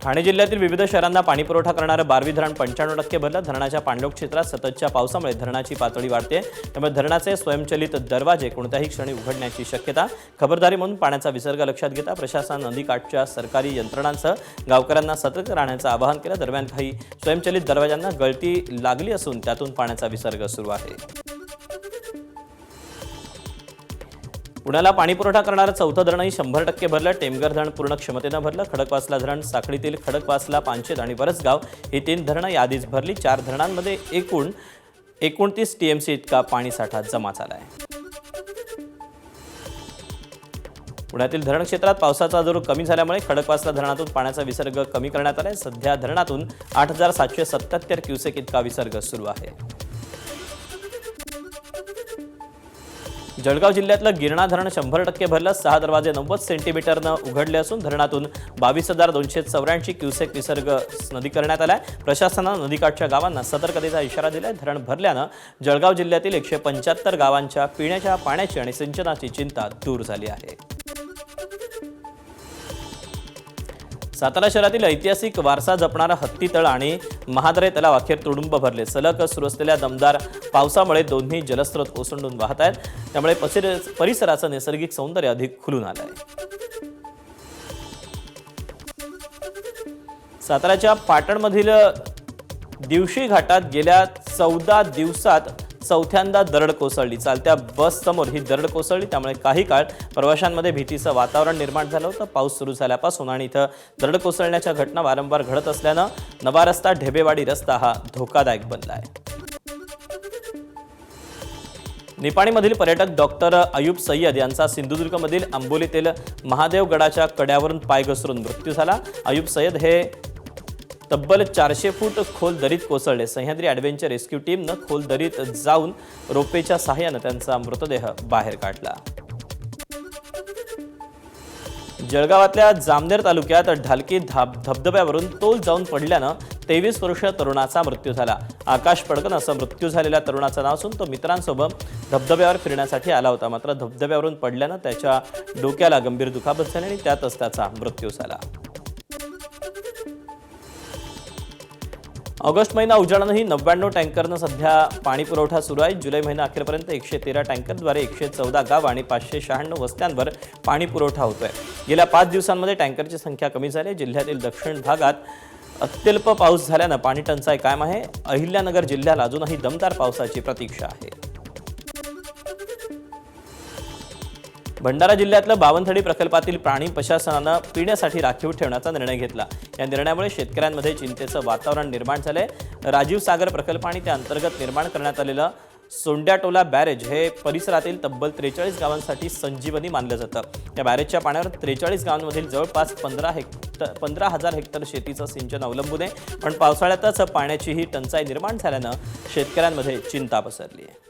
ठाणे जिल्ह्यातील विविध शहरांना पाणीपुरवठा करणारं बारवी धरण 95% भरलं। धरणाच्या पाणलोट क्षेत्रात सततच्या पावसामुळे धरणाची पातळी वाढते, त्यामुळे धरणाचे स्वयंचलित दरवाजे कोणत्याही क्षणी उघडण्याची शक्यता। खबरदारी म्हणून पाण्याचा विसर्ग लक्षात घेता प्रशासन नदीकाठच्या सरकारी यंत्रणांसह गावकऱ्यांना सतर्क राहण्याचं आवाहन केलं। दरम्यान काही स्वयंचलित दरवाजांना गळती लागली असून त्यातून पाण्याचा विसर्ग सुरू आहे। पुण्याला पाणीपुरवठा करणारं चौथं धरणही 100% भरलं। टेमघर धरण पूर्ण क्षमतेनं भरलं। खडकवासला धरण, साखळीतील खडकवासला, पानशेत आणि वरसगाव ही 3 धरणं याआधीच भरली। 4 धरणांमध्ये एकूण 29 TMC इतका पाणीसाठा जमा झाला आहे। पुण्यातील धरण क्षेत्रात पावसाचा जोर कमी झाल्यामुळे खडकवासला धरणातून पाण्याचा विसर्ग कमी करण्यात आला आहे। सध्या धरणातून 8777 क्युसेक इतका विसर्ग सुरू आहे। जळगाव जिल्ह्यातलं गिरणा धरण 100% भरलं। 6 दरवाजे 90 सेंटीमीटरनं उघडले असून धरणातून 22,284 क्युसेक विसर्ग नदी करण्यात आलाय। प्रशासनानं नदीकाठच्या गावांना सतर्कतेचा इशारा दिलाय। धरण भरल्यानं जळगाव जिल्ह्यातील 175 गावांच्या पिण्याच्या पाण्याची आणि सिंचनाची चिंता दूर झाली आहे। सातारा शहरातील ऐतिहासिक वारसा जपणारा हत्तीतळ आणि महादरे तलाव अखेर तुडुंब भरले। सलग सुरू असलेल्या दमदार पावसामुळे दोन्ही जलस्रोत ओसंडून वाहत आहेत, त्यामुळे परिसराचं नैसर्गिक सौंदर्य अधिक खुलून आलं आहे। साताऱ्याच्या पाटणमधील दिवशी घाटात गेल्या 14 दिवसात चौथ्यांदा दरड कोसळली। चालत्या बस समोर ही दरड कोसळली, त्यामुळे काही काळ प्रवाशांमध्ये भीतीचं वातावरण निर्माण झालं होतं। पाऊस सुरू झाल्यापासून आणि इथं दरड कोसळण्याच्या घटना वारंवार घडत असल्यानं नवा रस्ता ढेबेवाडी रस्ता हा धोकादायक बनला आहे। निपाणीमधील पर्यटक डॉक्टर अयूब सय्यद यांचा सिंधुदुर्गमधील आंबोलीतील महादेवगडाच्या कड्यावरून पाय घसरून मृत्यू झाला। अयूब सय्यद हे तब्बल 400 फूट खोल दरीत कोसळले। सह्याद्री ॲडव्हेंचर रेस्क्यू टीमनं खोल दरीत जाऊन रोपेच्या सहाय्यानं त्यांचा मृतदेह बाहेर काढला। जळगावातल्या जामनेर तालुक्यात ढालकी धबधब्यावरून तोल जाऊन पडल्यानं 23 वर्षीय तरुणाचा मृत्यू झाला। आकाश पडकन असं मृत्यू झालेल्या तरुणाचं नाव असून तो मित्रांसोबत धबधब्यावर फिरण्यासाठी आला होता, मात्र धबधब्यावरून पडल्यानं त्याच्या डोक्याला गंभीर दुखापत झाली आणि त्यातच त्याचा मृत्यू झाला। ऑगस्ट महिना उजाडूनही 99 टँकरनं सध्या पाणी पुरवठा सुरू आहे। जुलै महिना अखेरपर्यंत 113 टँकरद्वारे 114 गाव आणि 596 वस्त्यांवर पाणी पुरवठा होतोय। गेल्या 5 दिवसांमध्ये टँकरची संख्या कमी झाली। जिल्ह्यातील दक्षिण भागात अत्यल्प पाऊस झाल्यानं पाणी टंचाई कायम आहे। अहिल्यानगर जिल्ह्याला अजूनही दमदार पावसाची प्रतीक्षा आहे। भंडारा जिल्ह्यातलं बावनथडी प्रकल्पातील पाणी प्रशासनानं पिण्यासाठी राखीव ठेवण्याचा निर्णय घेतला। या निर्णयामुळे शेतकऱ्यांमध्ये चिंतेचं वातावरण निर्माण झालंय। राजीव सागर प्रकल्प आणि त्या अंतर्गत निर्माण करण्यात आलेलं सोंड्याटोला बॅरेज हे परिसरातील तब्बल 43 गावांसाठी संजीवनी मानलं जातं। या बॅरेजच्या पाण्यावर 43 गावांमधील जवळपास 15,000 हेक्टर शेतीचं सिंचन अवलंबून आहे, पण पावसाळ्यातच पाण्याची ही टंचाई निर्माण झाल्यानं शेतकऱ्यांमध्ये चिंता पसरली आहे।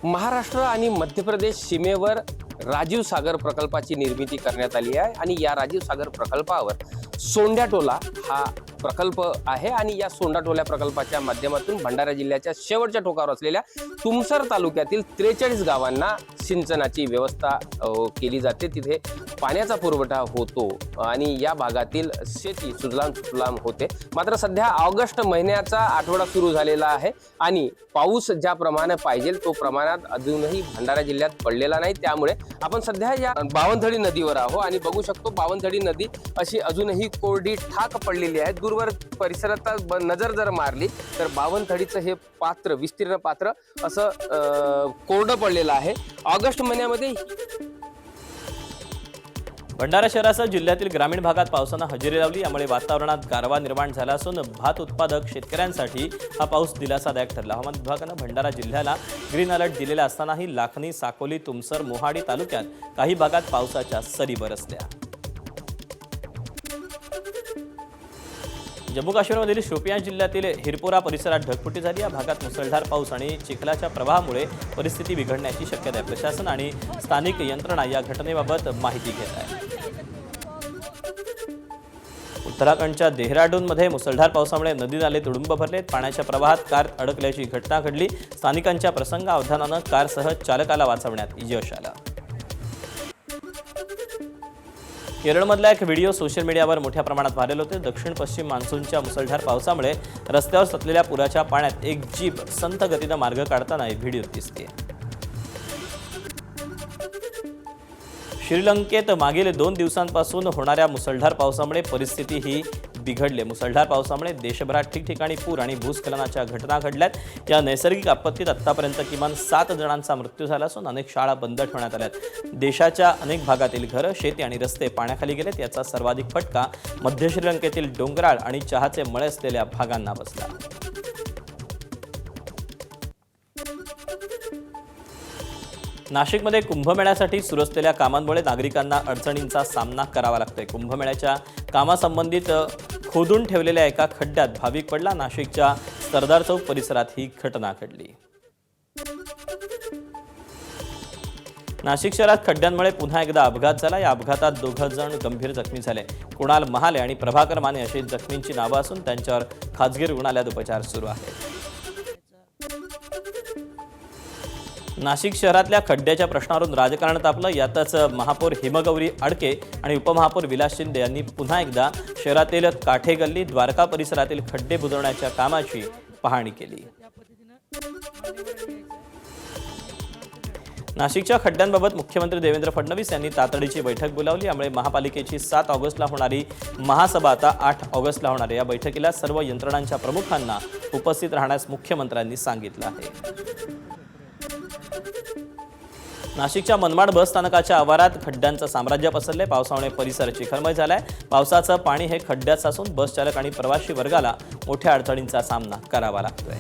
महाराष्ट्र आणि मध्य प्रदेश सीमेवर राजीव सागर प्रकल्पाची निर्मिती करण्यात आली आहे आणि या राजीव सागर प्रकल्पावर सोंड्याटोला हा प्रकल्प आहे आणि या सोंडाटोला प्रकल्पाच्या माध्यमातून भंडारा जिल्ह्याच्या शेवटच्या टोकावर असलेल्या तुमसर तालुक्यातील 43 गावांना सिंचनाची व्यवस्था केली जाते। तिथे पाण्याचा पुरवठा होतो आणि या भागातील शेती सुजलाम होते। मात्र सध्या ऑगस्ट महिन्याचा आठवडा सुरू झालेला आहे आणि पाऊस ज्या प्रमाणे पाहिजे तो प्रमाणात अजूनही भंडारा जिल्ह्यात पडलेला नाही। त्यामुळे आपण सध्या या बावनथडी नदीवर आहोत आणि बघू शकतो बावनथडी नदी अशी अजूनही कोरडी ठाक पडलेली आहे। दूरवर परिसरात नजर जर मारली तर बावनथडीचं हे पात्र विस्तीर्ण पात्र असं कोरडं पडलेलं आहे। ऑगस्ट महिन्यामध्ये भंडारा शहरासह जिल्ह्यातील ग्रामीण भागात पावसानं हजेरी लावली, यामुळे वातावरणात गारवा निर्माण झाला असून भात उत्पादक शेतकऱ्यांसाठी हा पाऊस दिलासादायक ठरला। हवामान विभागानं भंडारा जिल्ह्याला ग्रीन अलर्ट दिलेला असतानाही लाखनी, साकोली, तुमसर, मोहाडी तालुक्यात काही भागात पावसाच्या सरी बरसल्या। जम्मू काश्मीरमधील शोपियान जिल्ह्यातील हिरपोरा परिसरात ढगफुटी झाली। या भागात मुसळधार पाऊस आणि चिखलाच्या प्रवाहामुळे परिस्थिती बिघडण्याची शक्यता आहे। प्रशासन आणि स्थानिक यंत्रणा या घटनेबाबत माहिती घेत आहे। उत्तराखंडच्या देहराडूनमध्ये मुसळधार पावसामुळे नदी नाले तुडुंब भरले। पाण्याच्या प्रवाहात कार अडकल्याची घटना घडली। स्थानिकांच्या प्रसंगावधानानं कारसह चालकाला वाचवण्यात यश आलं। केरळमधला एक व्हिडिओ सोशल मीडियावर मोठ्या प्रमाणात व्हायरल होते. दक्षिण पश्चिम मान्सूनच्या मुसळधार पावसामुळे रस्त्यावर सतलेल्या पुराच्या पाण्यात एक जीप संथ गतीनं मार्ग काढताना व्हिडिओ दिसते. श्रीलंकेत मागील 2 दिवसांपासून होणाऱ्या मुसळधार पावसामुळे परिस्थिती ही बिघडली. मुसळधार पावसामुळे देशभरात ठिकठिकाणी पूर आणि भूस्खलनाच्या घटना घडल्यात. या नैसर्गिक आपत्तीत आतापर्यंत किमान 7 जणांचा मृत्यू झाला असून अनेक शाळा बंद ठेवण्यात आल्यात. देशाच्या अनेक भागातील घरं, शेती आणि रस्ते पाण्याखाली गेलेत. याचा सर्वाधिक फटका मध्य श्रीलंकेतील डोंगराळ आणि चहाचे मळे असलेल्या भागांना बसला. नाशिकमध्ये कुंभमेळ्यासाठी सुरू असलेल्या कामांमुळे नागरिकांना अडचणींचा सामना करावा लागतोय. कुंभमेळ्याच्या कामासंबंधित खोदून ठेवलेल्या एका खड्ड्यात भाविक पडला. नाशिकच्या सरदार चौक परिसरात ही घटना घडली. नाशिक शहरात खड्ड्यांमुळे पुन्हा एकदा अपघात झाला. या अपघातात 2 जण गंभीर जखमी झाले. कुणाल महाले आणि प्रभाकर माने अशी जखमींची नावं असून त्यांच्यावर खासगी रुग्णालयात उपचार सुरू आहेत. नाशिक शहरातल्या खड्ड्याच्या प्रश्नावरून राजकारण तापलं. यातच महापौर हिमगौरी अडके आणि उपमहापौर विलास शिंदे यांनी पुन्हा एकदा शहरातील काठे गल्ली, द्वारका परिसरातील खड्डे बुजवण्याच्या कामाची पाहणी केली. नाशिकच्या खड्ड्यांबाबत मुख्यमंत्री देवेंद्र फडणवीस यांनी तातडीची बैठक बोलावली. यामुळे महापालिकेची 7 ऑगस्टला होणारी महासभा आता 8 ऑगस्टला होणार आहे. या बैठकीला सर्व यंत्रणांच्या प्रमुखांना उपस्थित राहण्यास मुख्यमंत्र्यांनी सांगितलं आहे. नाशिकच्या मनमाड बस स्थानकाच्या आवारात खड्ड्यांचं साम्राज्य पसरले. पावसामुळे परिसर चिखलमय झालाय. पावसाचं पाणी हे खड्ड्यात साचून बस चालक आणि प्रवासी वर्गाला मोठ्या अडचणींचा सामना करावा लागतोय.